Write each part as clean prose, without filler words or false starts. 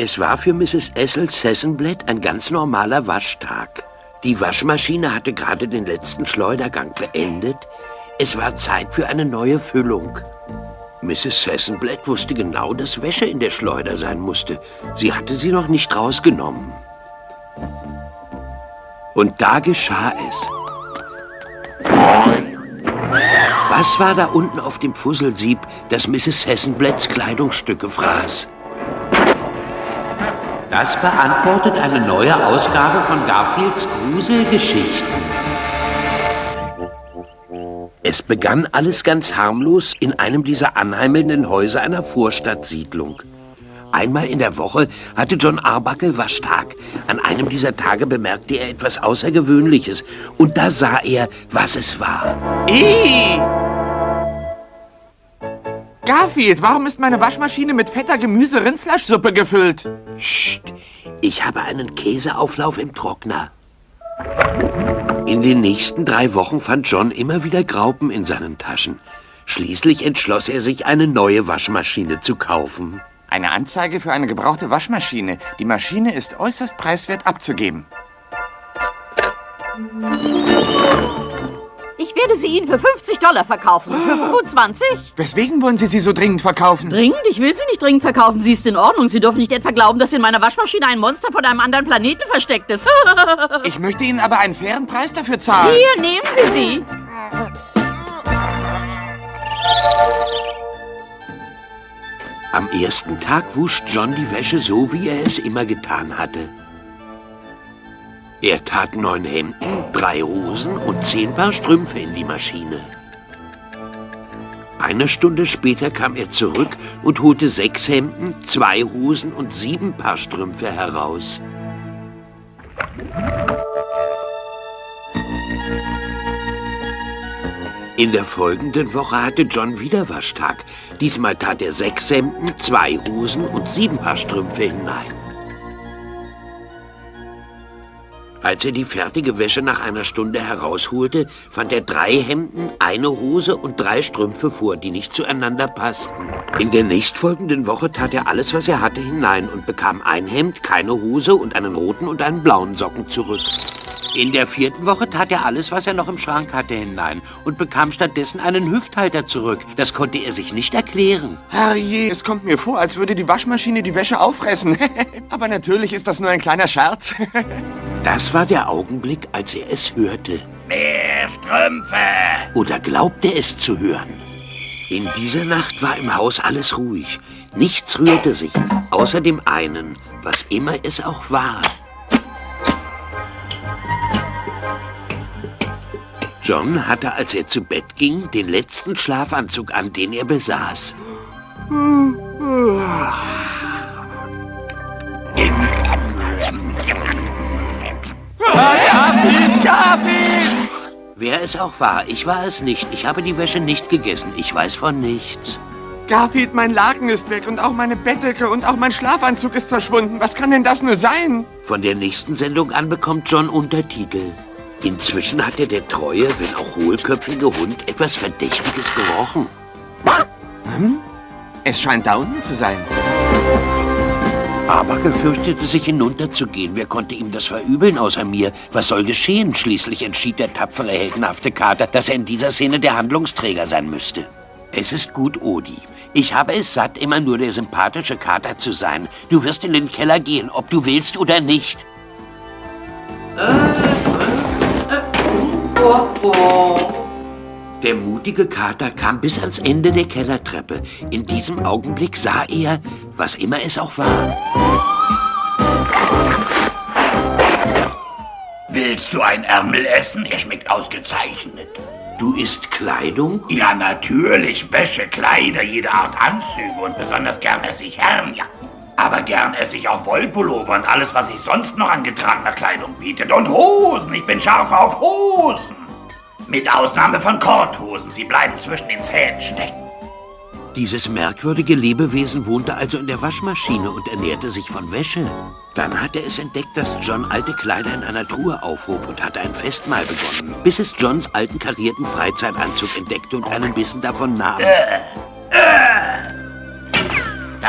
Es war für Mrs. Ethel Sessenblatt ein ganz normaler Waschtag. Die Waschmaschine hatte gerade den letzten Schleudergang beendet. Es war Zeit für eine neue Füllung. Mrs. Sessenblatt wusste genau, dass Wäsche in der Schleuder sein musste. Sie hatte sie noch nicht rausgenommen. Und da geschah es. Was war da unten auf dem Fusselsieb, das Mrs. Sessenblatts Kleidungsstücke fraß? Das beantwortet eine neue Ausgabe von Garfields Gruselgeschichten. Es begann alles ganz harmlos in einem dieser anheimelnden Häuser einer Vorstadtsiedlung. Einmal in der Woche hatte John Arbuckle Waschtag. An einem dieser Tage bemerkte er etwas Außergewöhnliches. Und da sah er, was es war. Garfield, warum ist meine Waschmaschine mit fetter Gemüse-Rindfleischsuppe gefüllt? Psst, ich habe einen Käseauflauf im Trockner. In den nächsten 3 Wochen fand John immer wieder Graupen in seinen Taschen. Schließlich entschloss er sich, eine neue Waschmaschine zu kaufen. Eine Anzeige für eine gebrauchte Waschmaschine. Die Maschine ist äußerst preiswert abzugeben. Ich werde sie Ihnen für $50 verkaufen. Für 25? Weswegen wollen Sie sie so dringend verkaufen? Dringend? Ich will sie nicht dringend verkaufen. Sie ist in Ordnung. Sie dürfen nicht etwa glauben, dass in meiner Waschmaschine ein Monster von einem anderen Planeten versteckt ist. Ich möchte Ihnen aber einen fairen Preis dafür zahlen. Hier, nehmen Sie sie. Am ersten Tag wusch John die Wäsche so, wie er es immer getan hatte. Er tat 9 Hemden, 3 Hosen und 10 Paar Strümpfe in die Maschine. Eine Stunde später kam er zurück und holte 6 Hemden, 2 Hosen und 7 Paar Strümpfe heraus. In der folgenden Woche hatte John wieder Waschtag. Diesmal tat er 6 Hemden, 2 Hosen und 7 Paar Strümpfe hinein. Als er die fertige Wäsche nach einer Stunde herausholte, fand er 3 Hemden, eine Hose und 3 Strümpfe vor, die nicht zueinander passten. In der nächstfolgenden Woche tat er alles, was er hatte, hinein und bekam ein Hemd, keine Hose und einen roten und einen blauen Socken zurück. In der 4. Woche tat er alles, was er noch im Schrank hatte, hinein und bekam stattdessen einen Hüfthalter zurück. Das konnte er sich nicht erklären. Herrje, es kommt mir vor, als würde die Waschmaschine die Wäsche auffressen. Aber natürlich ist das nur ein kleiner Scherz. Das war der Augenblick, als er es hörte. Mehr Strümpfe! Oder glaubte es zu hören. In dieser Nacht war im Haus alles ruhig. Nichts rührte sich, außer dem einen, was immer es auch war. John hatte, als er zu Bett ging, den letzten Schlafanzug an, den er besaß. Garfield! Wer es auch war, ich war es nicht. Ich habe die Wäsche nicht gegessen. Ich weiß von nichts. Garfield, mein Laken ist weg und auch meine Bettdecke und auch mein Schlafanzug ist verschwunden. Was kann denn das nur sein? Von der nächsten Sendung an bekommt John Untertitel. Inzwischen hatte der treue, wenn auch hohlköpfige Hund etwas Verdächtiges gerochen. Es scheint da unten zu sein. Arbuckle fürchtete sich hinunterzugehen. Wer konnte ihm das verübeln außer mir? Was soll geschehen? Schließlich entschied der tapfere, heldenhafte Kater, dass er in dieser Szene der Handlungsträger sein müsste. Es ist gut, Odi. Ich habe es satt, immer nur der sympathische Kater zu sein. Du wirst in den Keller gehen, ob du willst oder nicht. Der mutige Kater kam bis ans Ende der Kellertreppe. In diesem Augenblick sah er, was immer es auch war. Willst du ein Ärmel essen? Er schmeckt ausgezeichnet. Du isst Kleidung? Ja, natürlich. Wäsche, Kleider, jede Art Anzüge und besonders gern esse ich Herrenjacken. Aber gern esse ich auch Wollpullover und alles, was sich sonst noch an getragener Kleidung bietet. Und Hosen. Ich bin scharf auf Hosen. Mit Ausnahme von Korthosen. Sie bleiben zwischen den Zähnen stecken. Dieses merkwürdige Lebewesen wohnte also in der Waschmaschine und ernährte sich von Wäsche. Dann hatte es entdeckt, dass John alte Kleider in einer Truhe aufhob und hatte ein Festmahl begonnen, bis es Johns alten karierten Freizeitanzug entdeckte und einen Bissen davon nahm.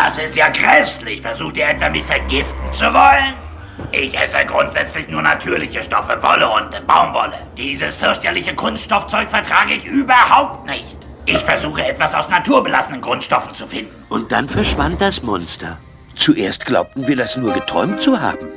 Das ist ja grässlich. Versucht ihr etwa, mich vergiften zu wollen? Ich esse grundsätzlich nur natürliche Stoffe, Wolle und Baumwolle. Dieses fürchterliche Kunststoffzeug vertrage ich überhaupt nicht. Ich versuche etwas aus naturbelassenen Grundstoffen zu finden. Und dann verschwand das Monster. Zuerst glaubten wir, das nur geträumt zu haben.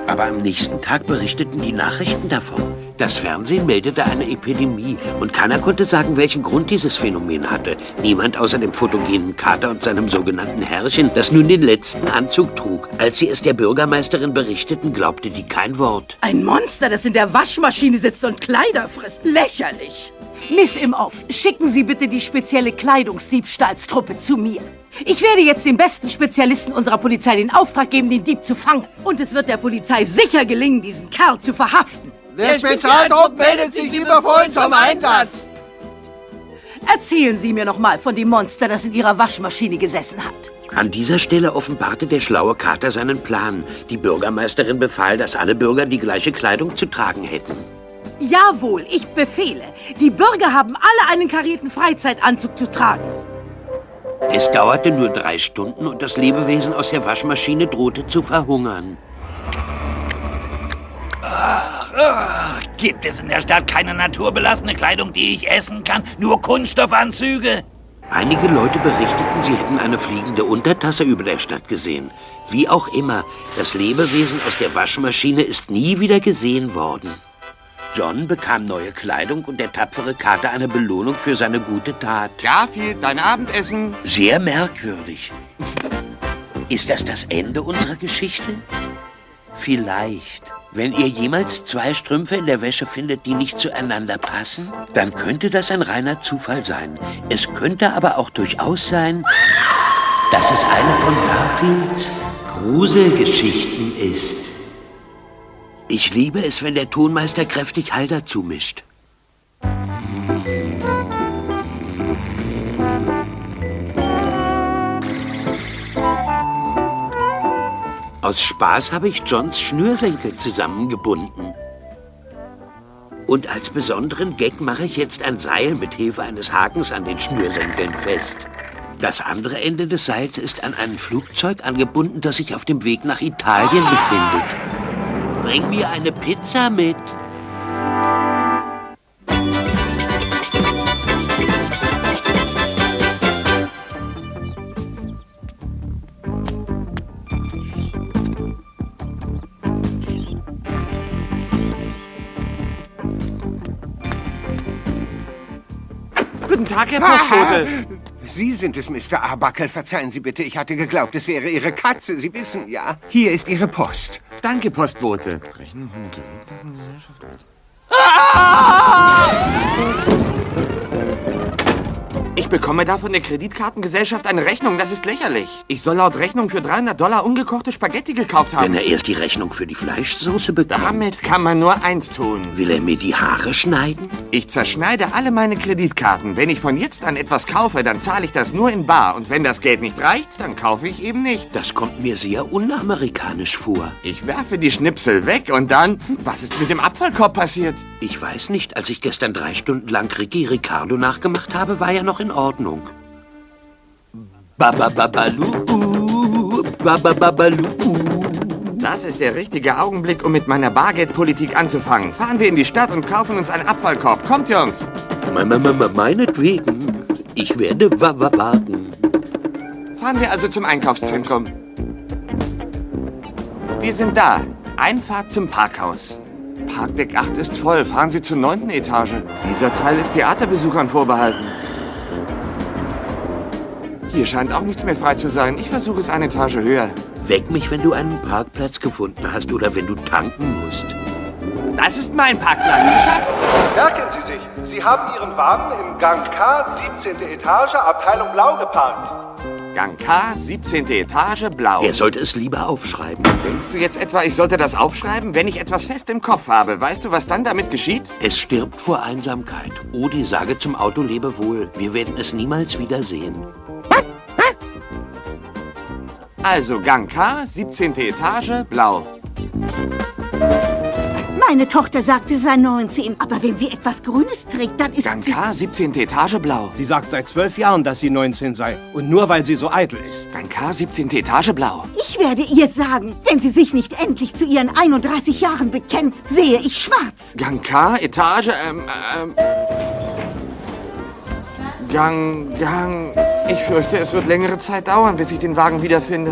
Aber am nächsten Tag berichteten die Nachrichten davon. Das Fernsehen meldete eine Epidemie und keiner konnte sagen, welchen Grund dieses Phänomen hatte. Niemand außer dem fotogenen Kater und seinem sogenannten Herrchen, das nun den letzten Anzug trug. Als sie es der Bürgermeisterin berichteten, glaubte die kein Wort. Ein Monster, das in der Waschmaschine sitzt und Kleider frisst. Lächerlich. Miss Imhoff, schicken Sie bitte die spezielle Kleidungsdiebstahlstruppe zu mir. Ich werde jetzt dem besten Spezialisten unserer Polizei den Auftrag geben, den Dieb zu fangen. Und es wird der Polizei sicher gelingen, diesen Kerl zu verhaften. Der Spezialtrupp meldet sich wie befohlen zum Einsatz. Erzählen Sie mir noch mal von dem Monster, das in Ihrer Waschmaschine gesessen hat. An dieser Stelle offenbarte der schlaue Kater seinen Plan. Die Bürgermeisterin befahl, dass alle Bürger die gleiche Kleidung zu tragen hätten. Jawohl, ich befehle. Die Bürger haben alle einen karierten Freizeitanzug zu tragen. Es dauerte nur 3 Stunden und das Lebewesen aus der Waschmaschine drohte zu verhungern. Gibt es in der Stadt keine naturbelassene Kleidung, die ich essen kann? Nur Kunststoffanzüge? Einige Leute berichteten, sie hätten eine fliegende Untertasse über der Stadt gesehen. Wie auch immer, das Lebewesen aus der Waschmaschine ist nie wieder gesehen worden. John bekam neue Kleidung und der tapfere Kater eine Belohnung für seine gute Tat. Garfield, dein Abendessen. Sehr merkwürdig. Ist das Ende unserer Geschichte? Vielleicht. Wenn ihr jemals 2 Strümpfe in der Wäsche findet, die nicht zueinander passen, dann könnte das ein reiner Zufall sein. Es könnte aber auch durchaus sein, dass es eine von Garfields Gruselgeschichten ist. Ich liebe es, wenn der Tonmeister kräftig Hall dazu mischt. Aus Spaß habe ich Johns Schnürsenkel zusammengebunden. Und als besonderen Gag mache ich jetzt ein Seil mit Hilfe eines Hakens an den Schnürsenkeln fest. Das andere Ende des Seils ist an ein Flugzeug angebunden, das sich auf dem Weg nach Italien befindet. Bring mir eine Pizza mit. Guten Tag, Herr Postbote. Sie sind es, Mr. Arbuckle. Verzeihen Sie bitte, ich hatte geglaubt, es wäre Ihre Katze. Sie wissen, ja. Hier ist Ihre Post. Danke, Postbote. Ich bekomme da von der Kreditkartengesellschaft eine Rechnung. Das ist lächerlich. Ich soll laut Rechnung für $300 ungekochte Spaghetti gekauft haben. Wenn er erst die Rechnung für die Fleischsoße bekommt. Damit kann man nur eins tun. Will er mir die Haare schneiden? Ich zerschneide alle meine Kreditkarten. Wenn ich von jetzt an etwas kaufe, dann zahle ich das nur in bar. Und wenn das Geld nicht reicht, dann kaufe ich eben nicht. Das kommt mir sehr unamerikanisch vor. Ich werfe die Schnipsel weg und dann... Was ist mit dem Abfallkorb passiert? Ich weiß nicht, als ich gestern 3 Stunden lang Ricky Ricardo nachgemacht habe, war er noch in Ordnung. Babababalu, babababalu. Das ist der richtige Augenblick, um mit meiner Bargeldpolitik anzufangen. Fahren wir in die Stadt und kaufen uns einen Abfallkorb. Kommt, Jungs! Meinetwegen. Ich werde warten. Fahren wir also zum Einkaufszentrum. Wir sind da. Einfahrt zum Parkhaus. Parkdeck 8 ist voll. Fahren Sie zur 9. Etage. Dieser Teil ist Theaterbesuchern vorbehalten. Hier scheint auch nichts mehr frei zu sein. Ich versuche es eine Etage höher. Weck mich, wenn du einen Parkplatz gefunden hast oder wenn du tanken musst. Das ist mein Parkplatz. Geschafft! Merken Sie sich, Sie haben Ihren Wagen im Gang K, 17. Etage, Abteilung Blau geparkt. Gang K, 17. Etage, blau. Er sollte es lieber aufschreiben. Denkst du jetzt etwa, ich sollte das aufschreiben? Wenn ich etwas fest im Kopf habe, weißt du, was dann damit geschieht? Es stirbt vor Einsamkeit. Odi, sage zum Auto Lebewohl. Wir werden es niemals wiedersehen. Also Gang K, 17. Etage, blau. Meine Tochter sagt, sie sei 19. Aber wenn sie etwas Grünes trägt, dann ist Gang sie... K, 17. Etage blau. Sie sagt seit 12 Jahren, dass sie 19 sei. Und nur weil sie so eitel ist. Gang K, 17. Etage blau. Ich werde ihr sagen, wenn sie sich nicht endlich zu ihren 31 Jahren bekennt, sehe ich schwarz. Gang K, Etage, Gang. Ich fürchte, es wird längere Zeit dauern, bis ich den Wagen wiederfinde.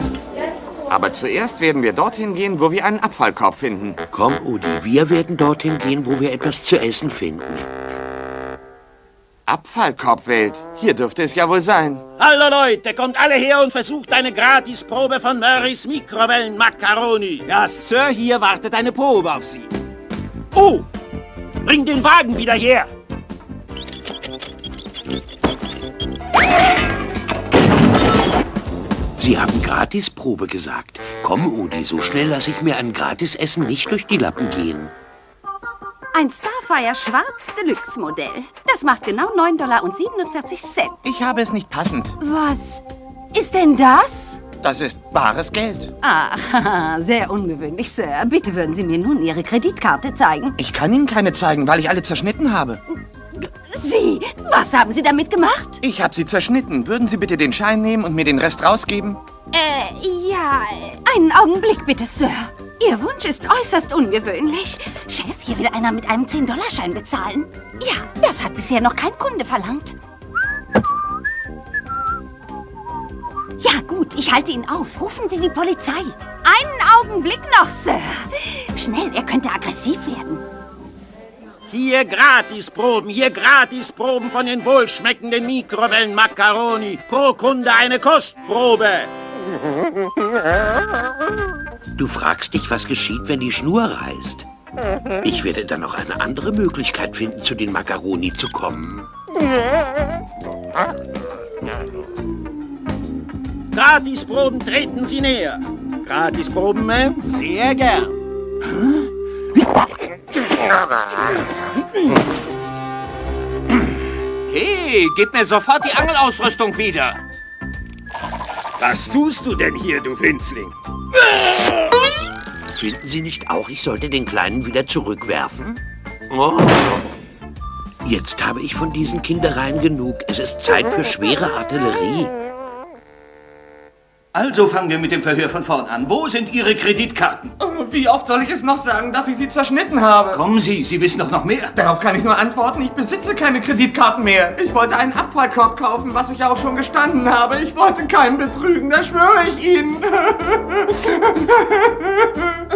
Aber zuerst werden wir dorthin gehen, wo wir einen Abfallkorb finden. Komm, Udi, wir werden dorthin gehen, wo wir etwas zu essen finden. Abfallkorbwelt. Hier dürfte es ja wohl sein. Hallo Leute, kommt alle her und versucht eine Gratisprobe von Murrays Mikrowellen-Macaroni. Ja, Sir, hier wartet eine Probe auf Sie. Oh, bring den Wagen wieder her. Sie haben Gratisprobe gesagt. Komm, Udi, so schnell lasse ich mir ein Gratisessen nicht durch die Lappen gehen. Ein Starfire Schwarz Deluxe Modell. Das macht genau $9,47. Ich habe es nicht passend. Was ist denn das? Das ist bares Geld. Ah, sehr ungewöhnlich, Sir. Bitte würden Sie mir nun Ihre Kreditkarte zeigen. Ich kann Ihnen keine zeigen, weil ich alle zerschnitten habe. Sie? Was haben Sie damit gemacht? Ich habe sie zerschnitten. Würden Sie bitte den Schein nehmen und mir den Rest rausgeben? Ja, einen Augenblick bitte, Sir. Ihr Wunsch ist äußerst ungewöhnlich. Chef, hier will einer mit einem 10-Dollar-Schein bezahlen. Ja, das hat bisher noch kein Kunde verlangt. Ja, gut, ich halte ihn auf. Rufen Sie die Polizei. Einen Augenblick noch, Sir. Schnell, er könnte aggressiv werden. Hier Gratisproben von den wohlschmeckenden Mikrowellen-Macaroni. Pro Kunde eine Kostprobe. Du fragst dich, was geschieht, wenn die Schnur reißt. Ich werde dann noch eine andere Möglichkeit finden, zu den Macaroni zu kommen. Gratisproben, treten Sie näher. Gratisproben, Ma'am? Sehr gern. Hey, gib mir sofort die Angelausrüstung wieder. Was tust du denn hier, du Winzling? Finden Sie nicht auch, ich sollte den Kleinen wieder zurückwerfen? Oh. Jetzt habe ich von diesen Kindereien genug. Es ist Zeit für schwere Artillerie. Also fangen wir mit dem Verhör von vorn an. Wo sind Ihre Kreditkarten? Wie oft soll ich es noch sagen, dass ich sie zerschnitten habe? Kommen Sie, Sie wissen doch noch mehr. Darauf kann ich nur antworten, ich besitze keine Kreditkarten mehr. Ich wollte einen Abfallkorb kaufen, was ich auch schon gestanden habe. Ich wollte keinen betrügen, das schwöre ich Ihnen.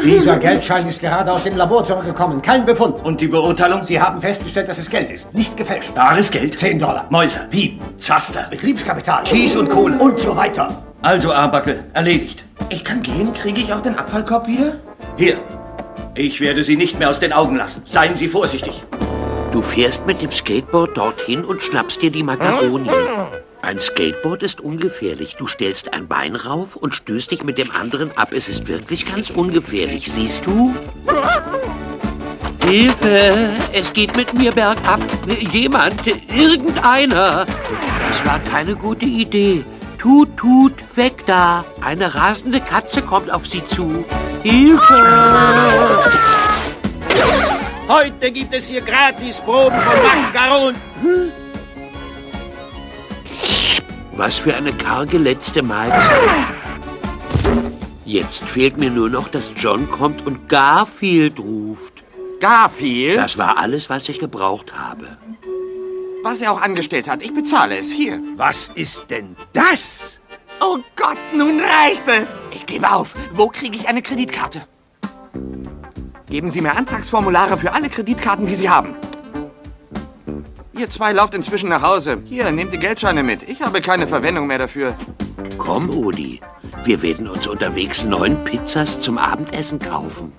Dieser Geldschein ist gerade aus dem Labor zurückgekommen. Kein Befund. Und die Beurteilung? Sie haben festgestellt, dass es Geld ist. Nicht gefälscht. Bares Geld? $10. Mäuser, Piep, Zaster, Betriebskapital. Kies und Kohle. Und so weiter. Also, Arbuckle, erledigt. Ich kann gehen, kriege ich auch den Abfallkorb wieder? Hier, ich werde Sie nicht mehr aus den Augen lassen. Seien Sie vorsichtig. Du fährst mit dem Skateboard dorthin und schnappst dir die Macaroni. Ein Skateboard ist ungefährlich. Du stellst ein Bein rauf und stößt dich mit dem anderen ab. Es ist wirklich ganz ungefährlich, siehst du? Hilfe! Es geht mit mir bergab. Jemand, irgendeiner. Das war keine gute Idee. Tut, weg da. Eine rasende Katze kommt auf sie zu. Hilfe! Heute gibt es hier Gratisproben von Macaroni. Was für eine karge letzte Mahlzeit. Jetzt fehlt mir nur noch, dass John kommt und Garfield ruft. Garfield? Das war alles, was ich gebraucht habe. Was er auch angestellt hat, ich bezahle es. Hier. Was ist denn das? Oh Gott, nun reicht es. Ich gebe auf. Wo kriege ich eine Kreditkarte? Geben Sie mir Antragsformulare für alle Kreditkarten, die Sie haben. Ihr zwei lauft inzwischen nach Hause. Hier, nehmt die Geldscheine mit. Ich habe keine Verwendung mehr dafür. Komm, Udi. Wir werden uns unterwegs 9 Pizzas zum Abendessen kaufen.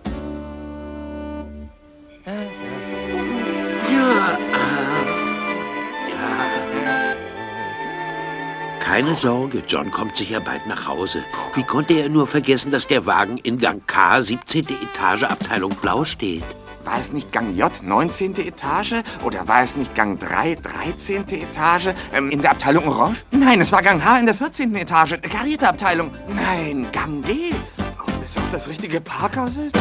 Keine Sorge, John kommt sicher bald nach Hause. Wie konnte er nur vergessen, dass der Wagen in Gang K, 17. Etage, Abteilung Blau steht? War es nicht Gang J, 19. Etage? Oder war es nicht Gang 3, 13. Etage? In der Abteilung Orange? Nein, es war Gang H in der 14. Etage. Karierte Abteilung. Nein, Gang G. Ob es auch das richtige Parkhaus ist?